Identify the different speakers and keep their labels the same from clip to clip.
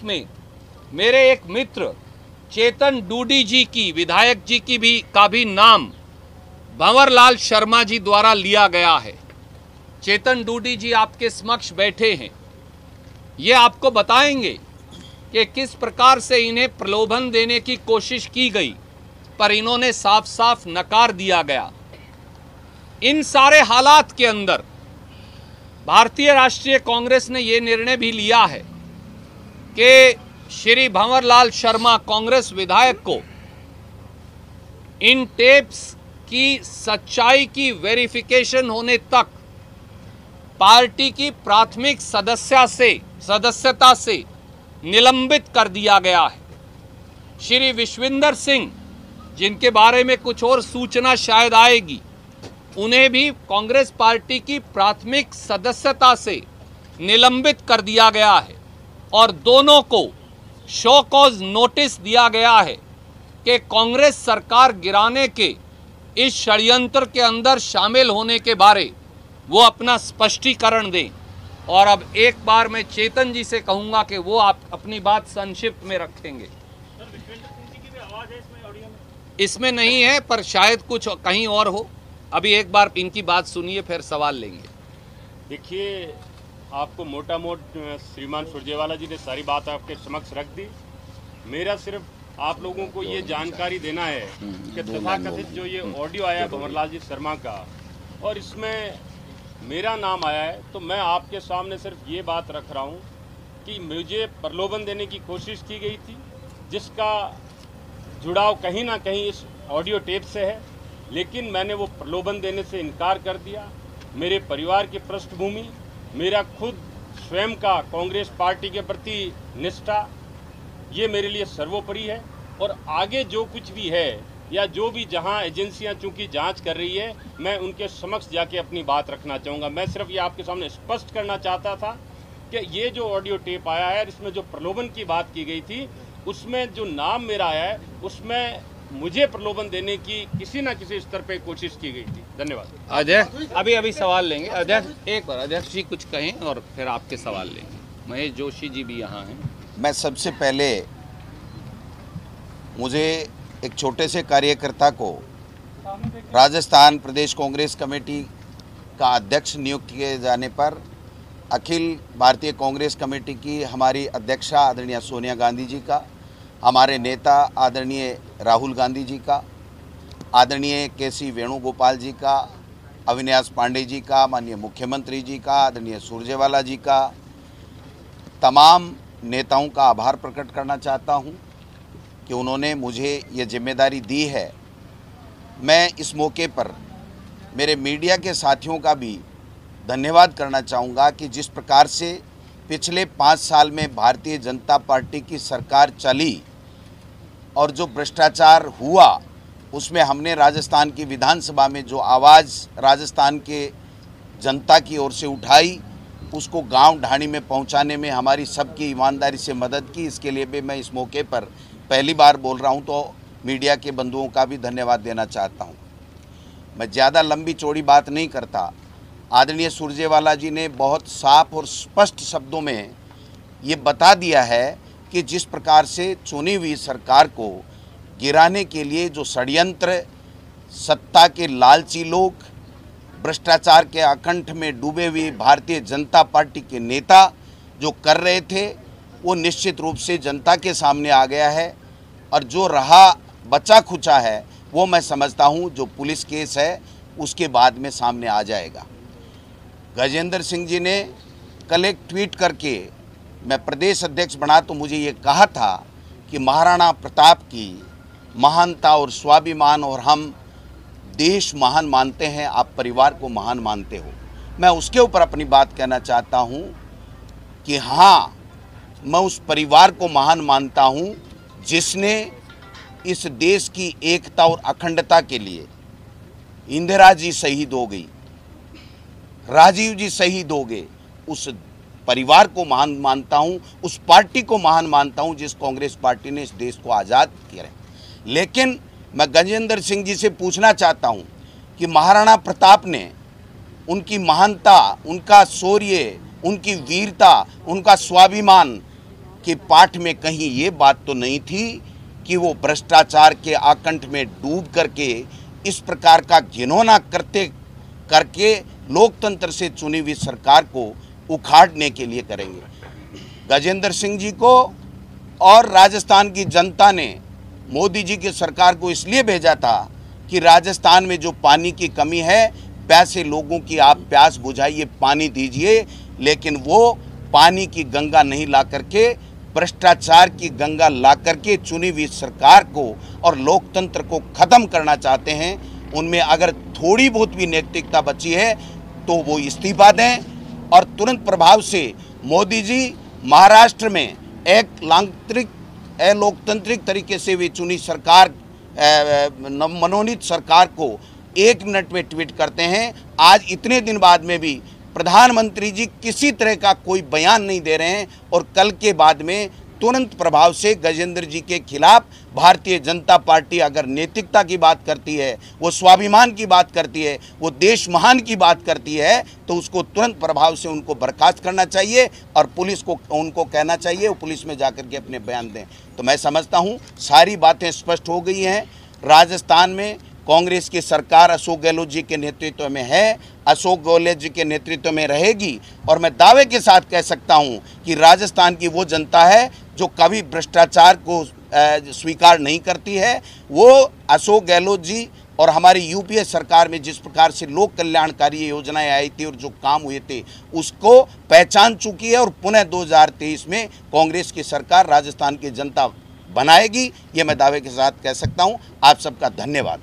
Speaker 1: में मेरे एक मित्र चेतन डूडी जी की, विधायक जी की का भी नाम भंवरलाल शर्मा जी द्वारा लिया गया है। चेतन डूडी जी आपके समक्ष बैठे हैं। ये आपको बताएंगे कि किस प्रकार से इन्हें प्रलोभन देने की कोशिश की गई, पर इन्होंने साफ साफ नकार दिया गया। इन सारे हालात के अंदर भारतीय राष्ट्रीय कांग्रेस ने ये निर्णय भी लिया है कि श्री भंवरलाल शर्मा कांग्रेस विधायक को इन टेप्स की सच्चाई की वेरिफिकेशन होने तक पार्टी की प्राथमिक सदस्यता से निलंबित कर दिया गया है। श्री विश्विंदर सिंह, जिनके बारे में कुछ और सूचना शायद आएगी, उन्हें भी कांग्रेस पार्टी की प्राथमिक सदस्यता से निलंबित कर दिया गया है और दोनों को शो कॉज नोटिस दिया गया है कि कांग्रेस सरकार गिराने के इस षड्यंत्र के अंदर शामिल होने के बारे वो अपना स्पष्टीकरण दें। और अब एक बार मैं चेतन जी से कहूंगा कि वो आप अपनी बात संक्षिप्त में रखेंगे। इसमें नहीं है, पर शायद कुछ कहीं और हो। अभी एक बार इनकी बात सुनिए, फिर सवाल लेंगे।
Speaker 2: देखिए, आपको मोटा मोट श्रीमान सुरजेवाला जी ने सारी बात आपके समक्ष रख दी। मेरा सिर्फ आप लोगों को ये जानकारी देना है कि तथाकथित जो ये ऑडियो आया भंवरलाल जी शर्मा का और इसमें मेरा नाम आया है, तो मैं आपके सामने सिर्फ ये बात रख रहा हूँ कि मुझे प्रलोभन देने की कोशिश की गई थी, जिसका जुड़ाव कहीं ना कहीं इस ऑडियो टेप से है, लेकिन मैंने वो प्रलोभन देने से इनकार कर दिया। मेरे परिवार की पृष्ठभूमि, मेरा खुद स्वयं का कांग्रेस पार्टी के प्रति निष्ठा, ये मेरे लिए सर्वोपरि है। और आगे जो कुछ भी है या जो भी जहां एजेंसियां चूंकि जांच कर रही है, मैं उनके समक्ष जाके अपनी बात रखना चाहूँगा। मैं सिर्फ ये आपके सामने स्पष्ट करना चाहता था कि ये जो ऑडियो टेप आया है, इसमें जो प्रलोभन की बात की गई थी, उसमें जो नाम मेरा आया है, उसमें मुझे प्रलोभन देने की किसी न किसी स्तर पे कोशिश की गई थी। धन्यवाद।
Speaker 1: अजय, अभी सवाल लेंगे। अजय, एक बार अध्यक्ष जी कुछ कहें और फिर आपके सवाल लेंगे। महेश जोशी जी भी यहाँ हैं।
Speaker 3: मैं सबसे पहले, मुझे एक छोटे से कार्यकर्ता को राजस्थान प्रदेश कांग्रेस कमेटी का अध्यक्ष नियुक्त किए जाने पर अखिल भारतीय कांग्रेस कमेटी की हमारी अध्यक्षा आदरणीय सोनिया गांधी जी का, हमारे नेता आदरणीय राहुल गांधी जी का, आदरणीय के.सी. वेणुगोपाल जी का, अविनाश पांडे जी का, माननीय मुख्यमंत्री जी का, आदरणीय सुरजेवाला जी का, तमाम नेताओं का आभार प्रकट करना चाहता हूं कि उन्होंने मुझे ये जिम्मेदारी दी है। मैं इस मौके पर मेरे मीडिया के साथियों का भी धन्यवाद करना चाहूँगा कि जिस प्रकार से पिछले 5 साल में भारतीय जनता पार्टी की सरकार चली और जो भ्रष्टाचार हुआ, उसमें हमने राजस्थान की विधानसभा में जो आवाज़ राजस्थान के जनता की ओर से उठाई, उसको गांव ढाणी में पहुंचाने में हमारी सबकी ईमानदारी से मदद की। इसके लिए भी मैं इस मौके पर पहली बार बोल रहा हूं, तो मीडिया के बंधुओं का भी धन्यवाद देना चाहता हूं। मैं ज़्यादा लंबी चौड़ी बात नहीं करता। आदरणीय सुरजेवाला जी ने बहुत साफ और स्पष्ट शब्दों में ये बता दिया है कि जिस प्रकार से चुनी हुई सरकार को गिराने के लिए जो षड्यंत्र सत्ता के लालची लोग, भ्रष्टाचार के अकंठ में डूबे हुए भारतीय जनता पार्टी के नेता जो कर रहे थे, वो निश्चित रूप से जनता के सामने आ गया है। और जो रहा बचा खुचा है, वो मैं समझता हूँ जो पुलिस केस है उसके बाद में सामने आ जाएगा। गजेंद्र सिंह जी ने कल एक ट्वीट करके, मैं प्रदेश अध्यक्ष बना तो मुझे ये कहा था कि महाराणा प्रताप की महानता और स्वाभिमान और हम देश महान मानते हैं, आप परिवार को महान मानते हो। मैं उसके ऊपर अपनी बात कहना चाहता हूँ कि हाँ, मैं उस परिवार को महान मानता हूँ जिसने इस देश की एकता और अखंडता के लिए, इंदिरा जी शहीद हो गई, राजीव जी शहीद हो गए, उस परिवार को महान मानता हूं, उस पार्टी को महान मानता हूं जिस कांग्रेस पार्टी ने इस देश को आज़ाद किया है। लेकिन मैं गजेंद्र सिंह जी से पूछना चाहता हूं कि महाराणा प्रताप ने उनकी महानता, उनका शौर्य, उनकी वीरता, उनका स्वाभिमान कि पाठ में कहीं ये बात तो नहीं थी कि वो भ्रष्टाचार के आकंठ में डूब करके इस प्रकार का घिनौना करके लोकतंत्र से चुनी हुई सरकार को उखाड़ने के लिए करेंगे। गजेंद्र सिंह जी को और राजस्थान की जनता ने मोदी जी की सरकार को इसलिए भेजा था कि राजस्थान में जो पानी की कमी है, पैसे लोगों की आप प्यास बुझाइए, पानी दीजिए, लेकिन वो पानी की गंगा नहीं ला करके भ्रष्टाचार की गंगा ला करके चुनी हुई सरकार को और लोकतंत्र को खत्म करना चाहते हैं। उनमें अगर थोड़ी बहुत भी नैतिकता बची है तो वो इस्तीफा दें और तुरंत प्रभाव से मोदी जी महाराष्ट्र में एक लोकतांत्रिक तरीके से भी चुनी सरकार, मनोनीत सरकार को 1 मिनट में ट्वीट करते हैं। आज इतने दिन बाद में भी प्रधानमंत्री जी किसी तरह का कोई बयान नहीं दे रहे हैं और कल के बाद में तुरंत प्रभाव से गजेंद्र जी के खिलाफ भारतीय जनता पार्टी अगर नैतिकता की बात करती है, वो स्वाभिमान की बात करती है, वो देश महान की बात करती है, तो उसको तुरंत प्रभाव से उनको बर्खास्त करना चाहिए और पुलिस को उनको कहना चाहिए वो पुलिस में जाकर के अपने बयान दें। तो मैं समझता हूँ सारी बातें स्पष्ट हो गई हैं। राजस्थान में कांग्रेस की सरकार अशोक गहलोत जी के नेतृत्व में है, अशोक गहलोत जी के नेतृत्व में रहेगी और मैं दावे के साथ कह सकता हूं कि राजस्थान की वो जनता है जो कभी भ्रष्टाचार को स्वीकार नहीं करती है। वो अशोक गहलोत जी और हमारी यूपीए सरकार में जिस प्रकार से लोक कल्याणकारी योजनाएं आई थी और जो काम हुए थे उसको पहचान चुकी है और पुनः 2023 में कांग्रेस की सरकार राजस्थान की जनता बनाएगी, ये मैं दावे के साथ कह सकता हूं। आप सबका धन्यवाद।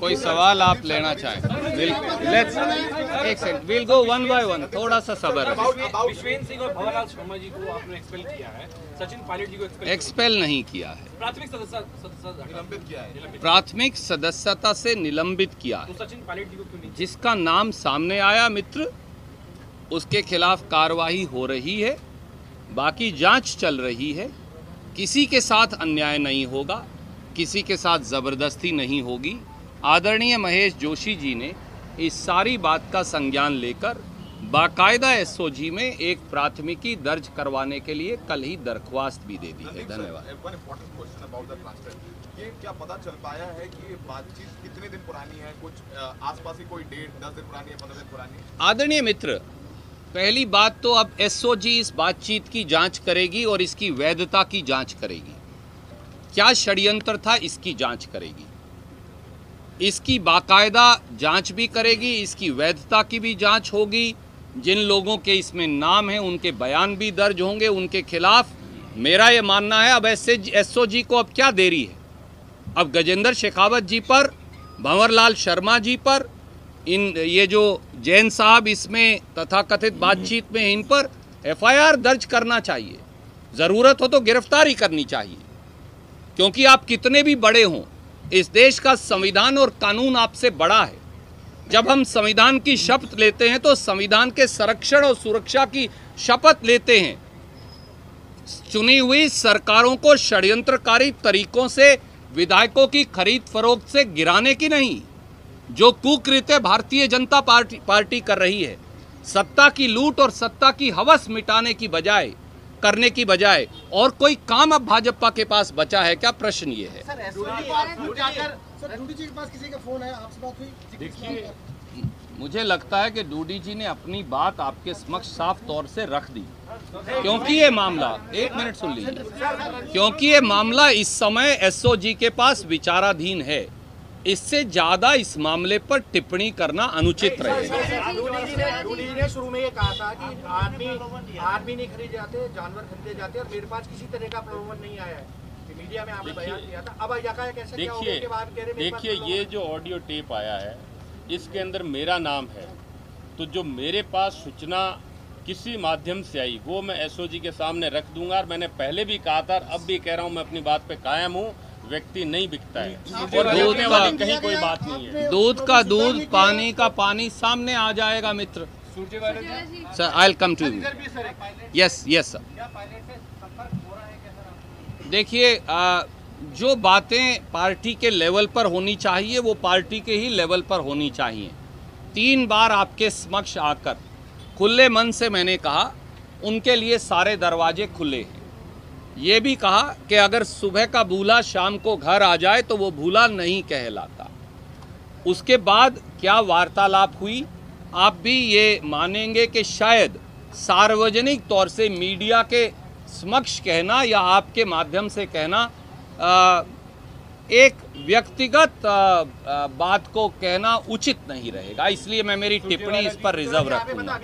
Speaker 1: कोई सवाल आप लेना चाहें? लेट्स एक second, will go one by one, थोड़ा सा सब्र।
Speaker 4: विश्वेंद्र सिंह और भंवरलाल शर्मा जी को आपने एक्सपेल किया है, सचिन पायलट जी को
Speaker 1: एक्सपेल नहीं किया है,
Speaker 4: प्राथमिक सदस्यता निलंबित किया है,
Speaker 1: प्राथमिक सदस्यता से निलंबित किया है।
Speaker 4: तो सचिन पायलट जी को क्यों नहीं?
Speaker 1: जिसका नाम सामने आया मित्र, उसके खिलाफ कार्रवाई हो रही है, बाकी जांच चल रही है। किसी के साथ अन्याय नहीं होगा, किसी के साथ ज़बरदस्ती नहीं होगी। आदरणीय महेश जोशी जी ने इस सारी बात का संज्ञान लेकर बाकायदा एसओजी में एक प्राथमिकी दर्ज करवाने के लिए कल ही दरख्वास्त भी दे दी है। धन्यवाद।
Speaker 5: ये क्या पता चल पाया है कि ये बातचीत कितने दिन पुरानी है? कुछ आसपास की कोई डेट 10 दिन पुरानी है, 15 दिन पुरानी है?
Speaker 1: आदरणीय मित्र, पहली बात तो अब एसओजी इस बातचीत की जांच करेगी और इसकी वैधता की जांच करेगी। क्या षड्यंत्र था इसकी जांच करेगी, इसकी बाकायदा जांच भी करेगी, इसकी वैधता की भी जांच होगी। जिन लोगों के इसमें नाम हैं उनके बयान भी दर्ज होंगे उनके खिलाफ। मेरा ये मानना है अब एसओजी को अब क्या देरी है, अब गजेंद्र शेखावत जी पर, भंवरलाल शर्मा जी पर, ये जो जैन साहब इसमें तथाकथित बातचीत में इन पर एफआईआर दर्ज करना चाहिए, ज़रूरत हो तो गिरफ्तारी करनी चाहिए। क्योंकि आप कितने भी बड़े हों, इस देश का संविधान और कानून आपसे बड़ा है। जब हम संविधान की शपथ लेते हैं तो संविधान के संरक्षण और सुरक्षा की शपथ लेते हैं। चुनी हुई सरकारों को षड्यंत्रकारी तरीकों से विधायकों की खरीद फरोख्त से गिराने की नहीं। जो कुकृत्य भारतीय जनता पार्टी कर रही है, सत्ता की लूट और सत्ता की हवस मिटाने की बजाय, करने की बजाय और कोई काम अब भाजपा के पास बचा है क्या? प्रश्न ये है।
Speaker 6: डूडी जी के पास किसी का फोन है, आपसे बात हुई?
Speaker 2: देखिए,
Speaker 1: मुझे लगता है कि डूडी जी ने अपनी बात आपके समक्ष साफ तौर से रख दी, क्योंकि ये मामला, एक मिनट सुन लीजिए, क्योंकि ये मामला इस समय एसओजी के पास विचाराधीन है। इससे ज्यादा इस मामले पर टिप्पणी करना अनुचित रहेगा।
Speaker 6: डूडी जी ने शुरू में ये कहा था कि आदमी नहीं खरीदे जाते, जानवर खरीदे जाते और मेरे पास किसी तरह का प्रलोभन नहीं आया है। मीडिया में आपने बयान दिया था, अब कैसे क्या हो गया के बाद कह रहे?
Speaker 2: देखिए, ये जो ऑडियो टेप आया है इसके अंदर मेरा नाम है, तो जो मेरे पास सूचना किसी माध्यम से आई वो मैं एसओजी के सामने रख दूंगा। और मैंने पहले भी कहा था, अब भी कह रहा हूँ, मैं अपनी बात पे कायम हूँ। व्यक्ति नहीं बिकता है और बिकने वाली कहीं कोई बात नहीं है।
Speaker 1: दूध का दूध, पानी का पानी सामने आ जाएगा मित्र। Sir, I will come to you. Yes sir. देखिए, जो बातें पार्टी के लेवल पर होनी चाहिए वो पार्टी के ही लेवल पर होनी चाहिए। 3 बार आपके समक्ष आकर खुले मन से मैंने कहा, उनके लिए सारे दरवाजे खुले हैं। ये भी कहा कि अगर सुबह का भूला शाम को घर आ जाए तो वो भूला नहीं कहलाता। उसके बाद क्या वार्तालाप हुई, आप भी ये मानेंगे कि शायद सार्वजनिक तौर से मीडिया के समक्ष कहना या आपके माध्यम से कहना एक व्यक्तिगत बात को कहना उचित नहीं रहेगा, इसलिए मैं मेरी टिप्पणी इस पर रिजर्व रखूंगा।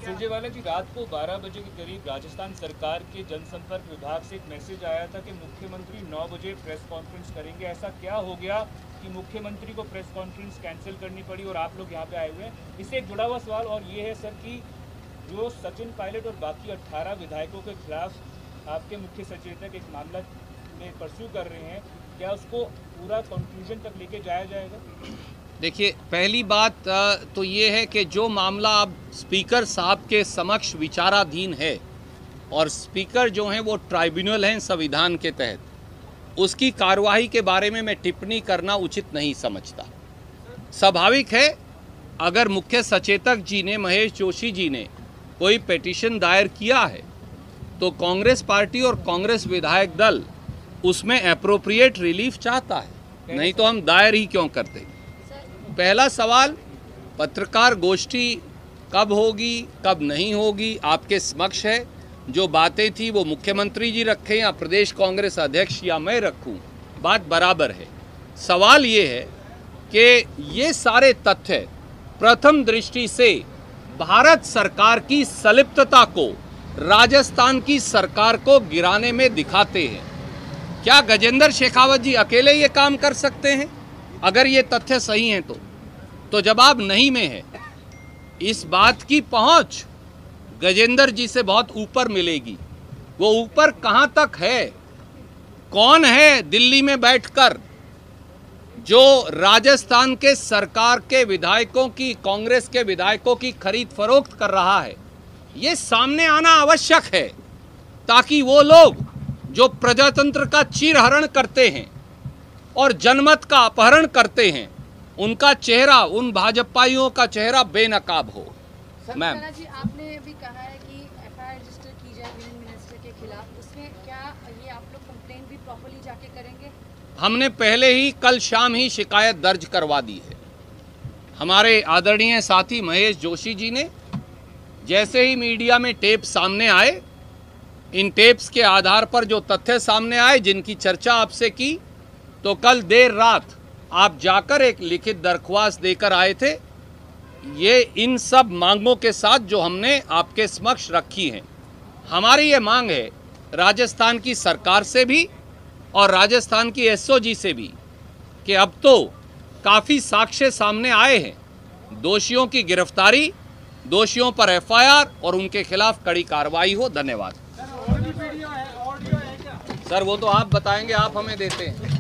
Speaker 7: सुरजेवाला जी, रात को 12 बजे के करीब राजस्थान सरकार के जनसंपर्क विभाग से एक मैसेज आया था कि मुख्यमंत्री 9 बजे प्रेस कॉन्फ्रेंस करेंगे। ऐसा क्या हो गया कि मुख्यमंत्री को प्रेस कॉन्फ्रेंस कैंसिल करनी पड़ी और आप लोग यहाँ पे आए हुए हैं? इससे एक जुड़ा हुआ सवाल और ये है सर कि जो सचिन पायलट और बाकी 18 विधायकों के खिलाफ आपके मुख्य सचेतक एक मामला में परस्यू कर रहे हैं, क्या उसको पूरा कंक्लूजन तक लेके जाया जाएगा?
Speaker 1: देखिए, पहली बात तो ये है कि जो मामला अब स्पीकर साहब के समक्ष विचाराधीन है और स्पीकर जो हैं वो ट्राइब्यूनल हैं संविधान के तहत, उसकी कार्यवाही के बारे में मैं टिप्पणी करना उचित नहीं समझता। स्वाभाविक है, अगर मुख्य सचेतक जी ने, महेश जोशी जी ने कोई पिटीशन दायर किया है तो कांग्रेस पार्टी और कांग्रेस विधायक दल उसमें एप्रोप्रिएट रिलीफ चाहता है, नहीं तो हम दायर ही क्यों करते। पहला सवाल, पत्रकार गोष्ठी कब होगी कब नहीं होगी आपके समक्ष है। जो बातें थी वो मुख्यमंत्री जी रखें या प्रदेश कांग्रेस अध्यक्ष या मैं रखूं, बात बराबर है। सवाल ये है कि ये सारे तथ्य प्रथम दृष्टि से भारत सरकार की संलिप्तता को राजस्थान की सरकार को गिराने में दिखाते हैं। क्या गजेंद्र शेखावत जी अकेले ये काम कर सकते हैं? अगर ये तथ्य सही हैं तो जवाब नहीं में है। इस बात की पहुंच गजेंद्र जी से बहुत ऊपर मिलेगी। वो ऊपर कहां तक है? कौन है दिल्ली में बैठकर जो राजस्थान के सरकार के विधायकों की, कांग्रेस के विधायकों की खरीद फरोख्त कर रहा है? ये सामने आना आवश्यक है ताकि वो लोग जो प्रजातंत्र का चीरहरण करते हैं और जनमत का अपहरण करते हैं, उनका चेहरा, उन भाजपाइयों का चेहरा बेनकाब हो। मैम
Speaker 8: जी, आपने अभी कहा है कि एफआईआर रजिस्टर की जाए यूनियन मिनिस्टर के खिलाफ, उसमें क्या ये आप लोग कंप्लेंट भी प्रॉपर्ली जाके करेंगे?
Speaker 1: हमने पहले ही कल शाम ही शिकायत दर्ज करवा दी है। हमारे आदरणीय साथी महेश जोशी जी ने, जैसे ही मीडिया में टेप सामने आए, इन टेप्स के आधार पर जो तथ्य सामने आए, जिनकी चर्चा आपसे की, तो कल देर रात आप जाकर एक लिखित दरख्वास्त देकर आए थे। ये इन सब मांगों के साथ जो हमने आपके समक्ष रखी हैं। हमारी ये मांग है राजस्थान की सरकार से भी और राजस्थान की एसओजी से भी कि अब तो काफ़ी साक्ष्य सामने आए हैं, दोषियों की गिरफ्तारी, दोषियों पर एफआईआर और उनके खिलाफ कड़ी कार्रवाई हो। धन्यवाद। सर वो तो आप बताएंगे, आप हमें देते हैं।